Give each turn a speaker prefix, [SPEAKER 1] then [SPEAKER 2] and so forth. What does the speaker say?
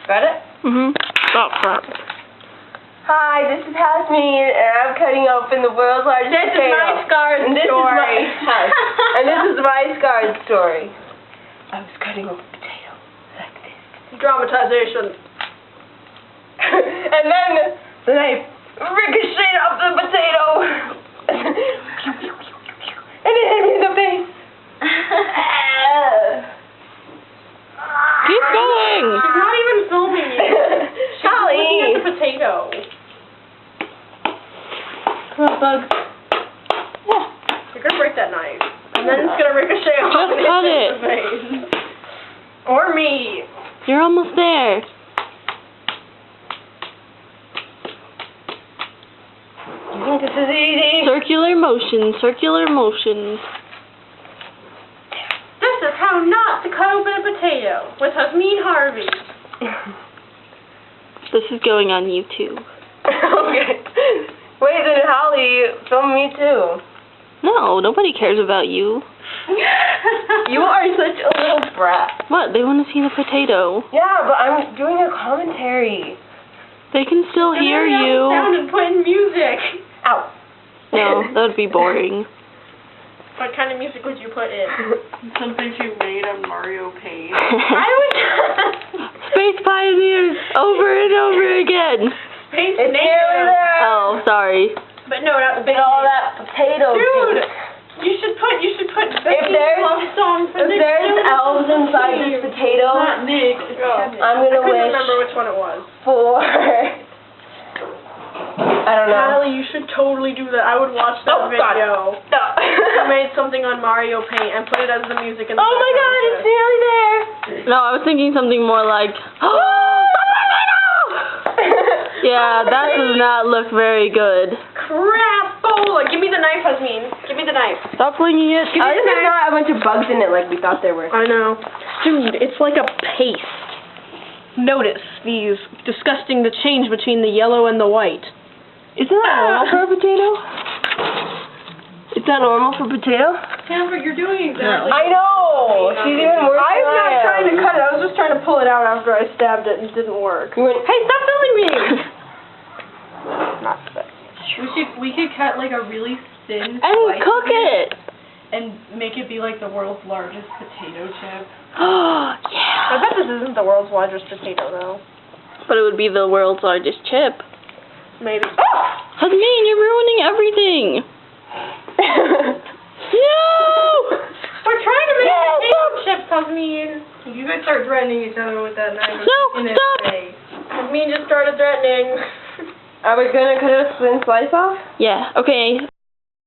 [SPEAKER 1] Got it?
[SPEAKER 2] Oh, crap.
[SPEAKER 1] Hi, this is Hasmeen, and I'm cutting open the world's largest potato.
[SPEAKER 3] This is my scarred story.
[SPEAKER 1] And this is my scarred story. I was cutting open a potato like this.
[SPEAKER 3] Dramatization.
[SPEAKER 1] And then the knife ricocheted off the potato. And it hit me in the face.
[SPEAKER 2] Keep going.
[SPEAKER 3] She's not even filming you. She's looking at the potato.
[SPEAKER 2] Come on, bug. Yeah.
[SPEAKER 3] You're gonna break that knife. And then it's gonna ricochet off
[SPEAKER 2] Just
[SPEAKER 3] and
[SPEAKER 2] cut
[SPEAKER 3] hit
[SPEAKER 2] it.
[SPEAKER 3] in the face. Or me.
[SPEAKER 2] You're almost there.
[SPEAKER 1] You think this is easy?
[SPEAKER 2] Circular motion, circular motion.
[SPEAKER 3] This is how not to cut open a potato with Hasmeen Harvey.
[SPEAKER 2] This is going on YouTube.
[SPEAKER 1] Okay. Wait, then Holly, film me too.
[SPEAKER 2] No, nobody cares about you.
[SPEAKER 1] You are such a little brat.
[SPEAKER 2] What? They want to see the potato.
[SPEAKER 1] Yeah, but I'm doing a commentary.
[SPEAKER 2] They can still hear you.
[SPEAKER 3] Sound and put in music.
[SPEAKER 1] Ow.
[SPEAKER 2] No, that would be boring.
[SPEAKER 3] What kind of music would you put in?
[SPEAKER 4] Something you made on Mario Paint.
[SPEAKER 3] I would.
[SPEAKER 2] Space Pioneers over and over again.
[SPEAKER 3] Space
[SPEAKER 1] It's
[SPEAKER 3] Nation.
[SPEAKER 1] nearly there.
[SPEAKER 2] Oh, sorry.
[SPEAKER 3] But no, not the big.
[SPEAKER 1] All that potato.
[SPEAKER 3] Dude,
[SPEAKER 1] juice.
[SPEAKER 3] you should put
[SPEAKER 1] If there's elves inside this potato,
[SPEAKER 4] Not Nick.
[SPEAKER 1] I'm gonna
[SPEAKER 3] I couldn't
[SPEAKER 1] wish
[SPEAKER 3] remember which one it was.
[SPEAKER 1] for. I don't know.
[SPEAKER 3] Natalie, you should totally do that. I would watch that
[SPEAKER 1] Oh, God.
[SPEAKER 3] video. You made something on Mario Paint and put it as the music in the
[SPEAKER 1] Oh my God, it's nearly there.
[SPEAKER 2] No, I was thinking something more like, yeah, that does not look very good.
[SPEAKER 3] Crapola! Give me the knife, Hasmeen. Give me the knife.
[SPEAKER 2] Stop flinging it.
[SPEAKER 1] At least there's not a bunch of bugs in it like we thought there were.
[SPEAKER 3] I know. Dude, it's like a paste. Notice the change between the yellow and the white.
[SPEAKER 1] Isn't that normal for a potato? Is that normal for potato?
[SPEAKER 4] Amber, you're doing exactly.
[SPEAKER 1] I know. She's even worse
[SPEAKER 3] I'm
[SPEAKER 1] than
[SPEAKER 3] not
[SPEAKER 1] I am.
[SPEAKER 3] trying to cut it. I was just trying to pull it out after I stabbed it and it didn't work.
[SPEAKER 1] You went,
[SPEAKER 3] Hey, stop filming me!
[SPEAKER 4] We could cut like a really thin
[SPEAKER 2] And
[SPEAKER 4] slice
[SPEAKER 2] cook
[SPEAKER 4] of
[SPEAKER 2] it.
[SPEAKER 4] and make it be like the world's largest potato chip.
[SPEAKER 3] I
[SPEAKER 2] Yeah.
[SPEAKER 3] bet this isn't the world's largest potato, though.
[SPEAKER 2] But it would be the world's largest chip.
[SPEAKER 3] Maybe.
[SPEAKER 2] Hasmeen, you're ruining everything. No!
[SPEAKER 3] We're trying to make potato chips, Hasmeen.
[SPEAKER 4] You guys start threatening each other with that knife.
[SPEAKER 2] No,
[SPEAKER 4] in
[SPEAKER 2] stop.
[SPEAKER 4] its face.
[SPEAKER 3] Hasmeen just started threatening.
[SPEAKER 1] Are we gonna cut a thin slice off?
[SPEAKER 2] Yeah, okay.